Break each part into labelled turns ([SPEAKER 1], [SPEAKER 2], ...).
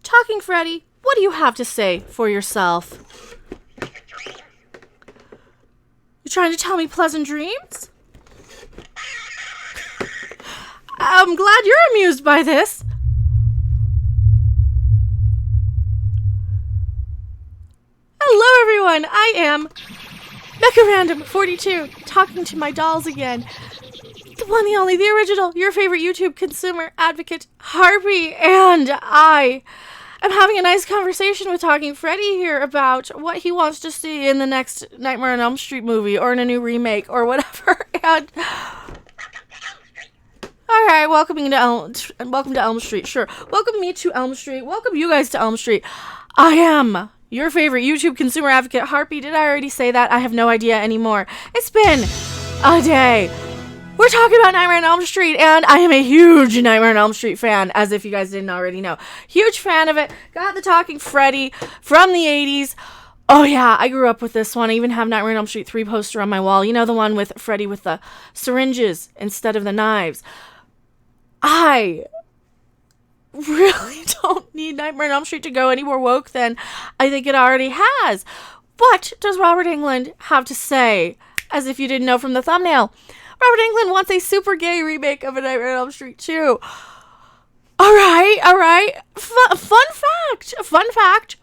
[SPEAKER 1] Talking Freddy, what do you have to say for yourself? You trying to tell me pleasant dreams? I'm glad you're amused by this. Hello everyone, I am Mecha Random 42, talking to my dolls again. The one, the only, the original, your favorite YouTube consumer advocate, Harpy, and I am having a nice conversation with Talking Freddy here about what he wants to see in the next Nightmare on Elm Street movie, or in a new remake, or whatever, and... Alright, welcome to Elm Street, sure. Welcome me to Elm Street, welcome you guys to Elm Street. I am your favorite YouTube consumer advocate, Harpy. Did I already say that? I have no idea anymore. It's been a day. We're talking about Nightmare on Elm Street, and I am a huge Nightmare on Elm Street fan, as if you guys didn't already know. Huge fan of it. Got the Talking Freddy from the 80s. Oh yeah, I grew up with this one. I even have Nightmare on Elm Street 3 poster on my wall. You know, the one with Freddy with the syringes instead of the knives. I really don't need Nightmare on Elm Street to go any more woke than I think it already has. What does Robert Englund have to say? As if you didn't know from the thumbnail. Robert Englund wants a super gay remake of A Nightmare on Elm Street 2. Alright. Fun fact.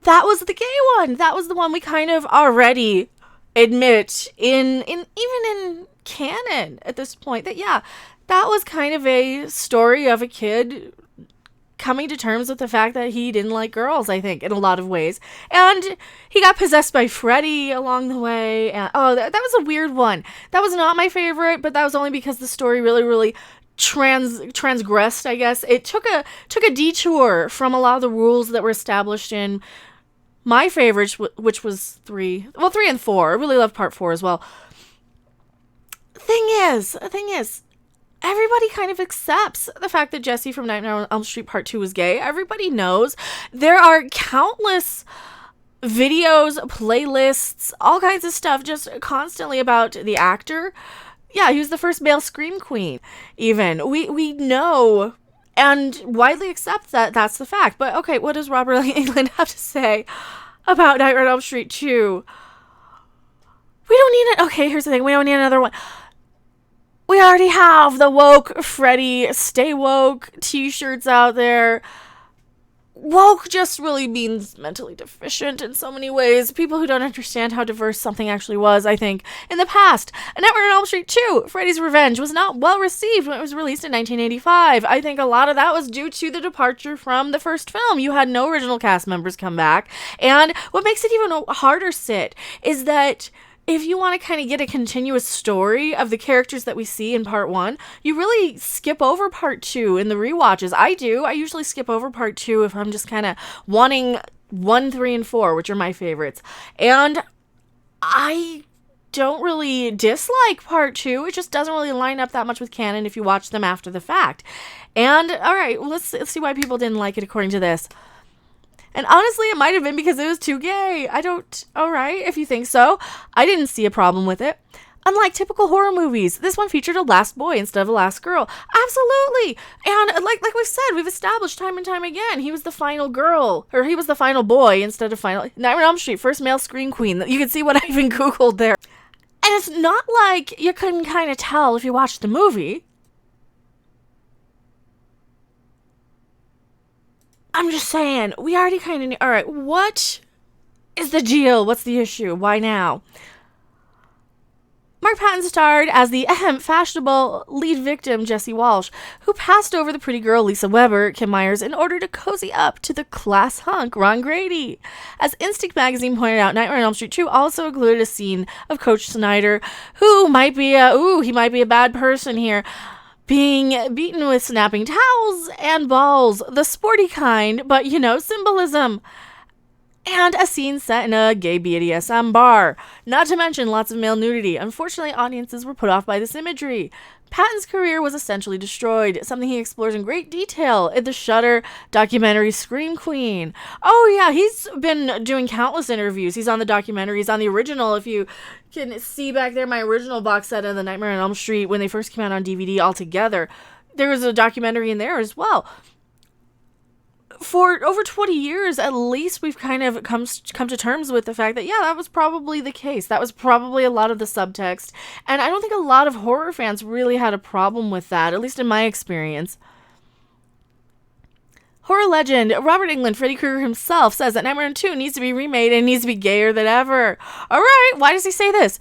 [SPEAKER 1] That was the gay one. That was the one we kind of already admit even in canon at this point. That was kind of a story of a kid coming to terms with the fact that he didn't like girls, I think, in a lot of ways. And he got possessed by Freddy along the way. And that was a weird one. That was not my favorite, but that was only because the story really transgressed, I guess. It took a detour from a lot of the rules that were established in my favorites, which was 3 and 4. I really loved part 4 as well. Thing is, everybody kind of accepts the fact that Jesse from Nightmare on Elm Street Part 2 was gay. Everybody knows. There are countless videos, playlists, all kinds of stuff just constantly about the actor. Yeah, he was the first male scream queen, even. We know and widely accept that that's the fact. But okay, what does Robert Englund have to say about Nightmare on Elm Street 2? We don't need it. Okay, here's the thing. We don't need another one. We already have the woke Freddy Stay Woke t-shirts out there. Woke just really means mentally deficient in so many ways. People who don't understand how diverse something actually was, I think. In the past, A Nightmare on Elm Street 2, Freddy's Revenge, was not well received when it was released in 1985. I think a lot of that was due to the departure from the first film. You had no original cast members come back. And what makes it even a harder sit is that if you want to kind of get a continuous story of the characters that we see in part 1, you really skip over part 2 in the rewatches. I do. I usually skip over part 2 if I'm just kind of wanting 1, 3, and 4, which are my favorites. And I don't really dislike part 2. It just doesn't really line up that much with canon if you watch them after the fact. And, alright, let's see why people didn't like it according to this. And honestly, it might have been because it was too gay. Alright, if you think so. I didn't see a problem with it. Unlike typical horror movies, this one featured a last boy instead of a last girl. Absolutely! And like we've said, we've established time and time again, he was the final girl. Or he was the final boy instead of final... Nightmare on Elm Street, first male scream queen. You can see what I even Googled there. And it's not like you couldn't kind of tell if you watched the movie. I'm just saying, we already kind of... Alright, what is the deal? What's the issue? Why now? Mark Patton starred as the fashionable lead victim, Jesse Walsh, who passed over the pretty girl Lisa Weber, Kim Myers, in order to cozy up to the class hunk, Ron Grady. As Instinct magazine pointed out, Nightmare on Elm Street 2 also included a scene of Coach Snyder, who might be a bad person here, being beaten with snapping towels and balls, the sporty kind, but symbolism. And a scene set in a gay BDSM bar. Not to mention lots of male nudity. Unfortunately, audiences were put off by this imagery. Patton's career was essentially destroyed, something he explores in great detail in the Shudder documentary Scream Queen. Oh yeah, he's been doing countless interviews. He's on the documentary, he's on the original. If you can see back there, my original box set of the Nightmare on Elm Street when they first came out on DVD all together, there was a documentary in there as well. for over 20 years, at least, we've kind of come to terms with the fact that, yeah, that was probably the case. That was probably a lot of the subtext. And I don't think a lot of horror fans really had a problem with that, at least in my experience. Horror legend Robert Englund, Freddy Kruger himself, says that Nightmare on 2 needs to be remade and needs to be gayer than ever. All right, why does he say this?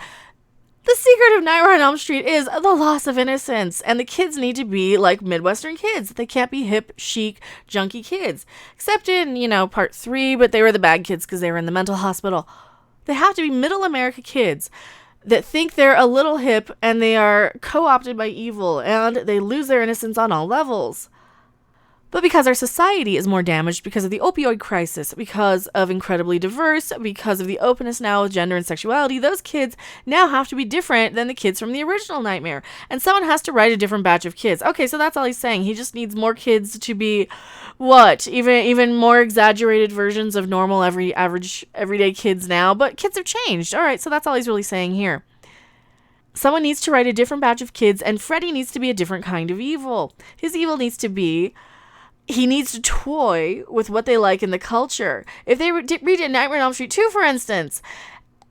[SPEAKER 1] The secret of Nightmare on Elm Street is the loss of innocence, and the kids need to be like Midwestern kids. They can't be hip, chic, junky kids. Except in, part 3, but they were the bad kids because they were in the mental hospital. They have to be middle America kids that think they're a little hip, and they are co-opted by evil, and they lose their innocence on all levels. But because our society is more damaged because of the opioid crisis, because of incredibly diverse, because of the openness now of gender and sexuality, those kids now have to be different than the kids from the original Nightmare. And someone has to write a different batch of kids. Okay, so that's all he's saying. He just needs more kids to be, even more exaggerated versions of normal, everyday kids now. But kids have changed. All right, so that's all he's really saying here. Someone needs to write a different batch of kids, and Freddy needs to be a different kind of evil. His evil needs to be... He needs to toy with what they like in the culture. If they redid Nightmare on Elm Street 2, for instance,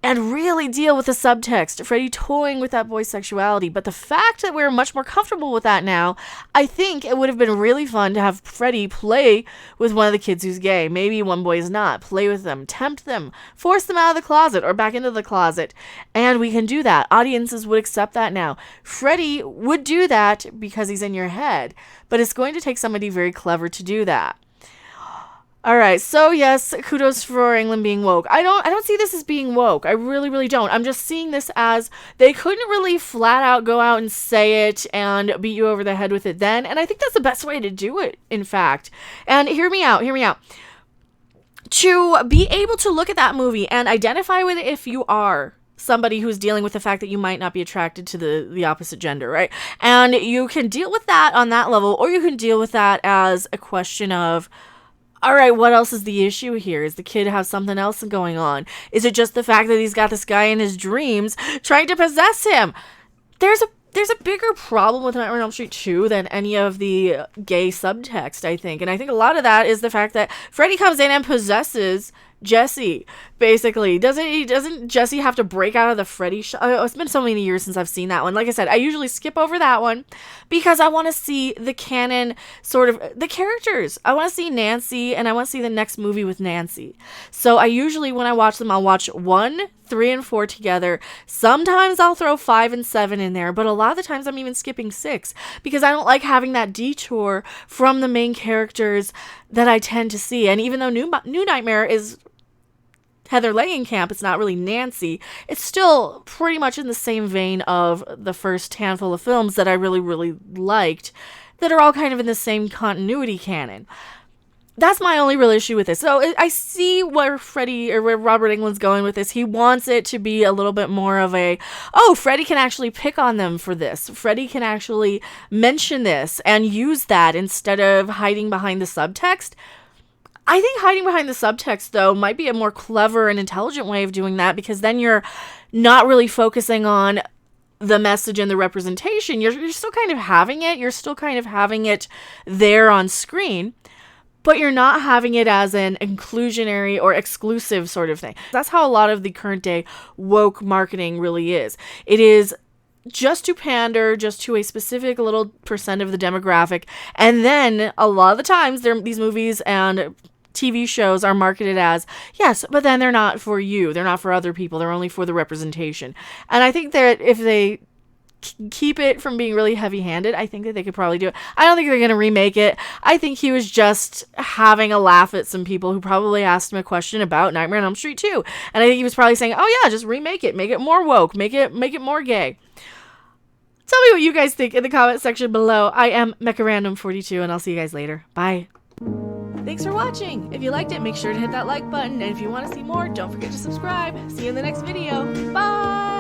[SPEAKER 1] and really deal with the subtext, Freddy toying with that boy's sexuality. But the fact that we're much more comfortable with that now, I think it would have been really fun to have Freddy play with one of the kids who's gay. Maybe one boy is not. Play with them, tempt them, force them out of the closet or back into the closet. And we can do that. Audiences would accept that now. Freddy would do that because he's in your head. But it's going to take somebody very clever to do that. All right, so yes, kudos for Englund being woke. I don't see this as being woke. I really, really don't. I'm just seeing this as they couldn't really flat out go out and say it and beat you over the head with it then. And I think that's the best way to do it, in fact. And hear me out. To be able to look at that movie and identify with it if you are somebody who's dealing with the fact that you might not be attracted to the opposite gender, right? And you can deal with that on that level, or you can deal with that as a question of, all right, what else is the issue here? Is the kid have something else going on? Is it just the fact that he's got this guy in his dreams trying to possess him? There's a bigger problem with Nightmare on Elm Street 2 than any of the gay subtext, I think. And I think a lot of that is the fact that Freddy comes in and possesses Jesse, basically. Doesn't Jesse have to break out of the Freddy it's been so many years since I've seen that one. Like I said, I usually skip over that one because I want to see the canon, sort of the characters. I want to see Nancy, and I want to see the next movie with Nancy. So I usually, when I watch them, I'll watch 1, 3, and 4 together. Sometimes I'll throw 5 and 7 in there, but a lot of the times I'm even skipping 6 because I don't like having that detour from the main characters that I tend to see. And even though New Nightmare is Heather Langenkamp, it's not really Nancy, it's still pretty much in the same vein of the first handful of films that I really, really liked, that are all kind of in the same continuity canon. That's my only real issue with this. So I see where Robert Englund's going with this. He wants it to be a little bit more of a, Freddy can actually pick on them for this. Freddy can actually mention this and use that instead of hiding behind the subtext. I think hiding behind the subtext, though, might be a more clever and intelligent way of doing that, because then you're not really focusing on the message and the representation. You're still kind of having it. You're still kind of having it there on screen, but you're not having it as an inclusionary or exclusive sort of thing. That's how a lot of the current day woke marketing really is. It is just to pander just to a specific little percent of the demographic. And then a lot of the times these movies and TV shows are marketed as, yes, but then they're not for you. They're not for other people. They're only for the representation. And I think that if they keep it from being really heavy-handed, I think that they could probably do it. I don't think they're going to remake it. I think he was just having a laugh at some people who probably asked him a question about Nightmare on Elm Street 2. And I think he was probably saying, oh yeah, just remake it. Make it more woke. Make it more gay. Tell me what you guys think in the comment section below. I am MechaRandom42, and I'll see you guys later. Bye. Thanks for watching. If you liked it, make sure to hit that like button. And if you want to see more, don't forget to subscribe. See you in the next video. Bye!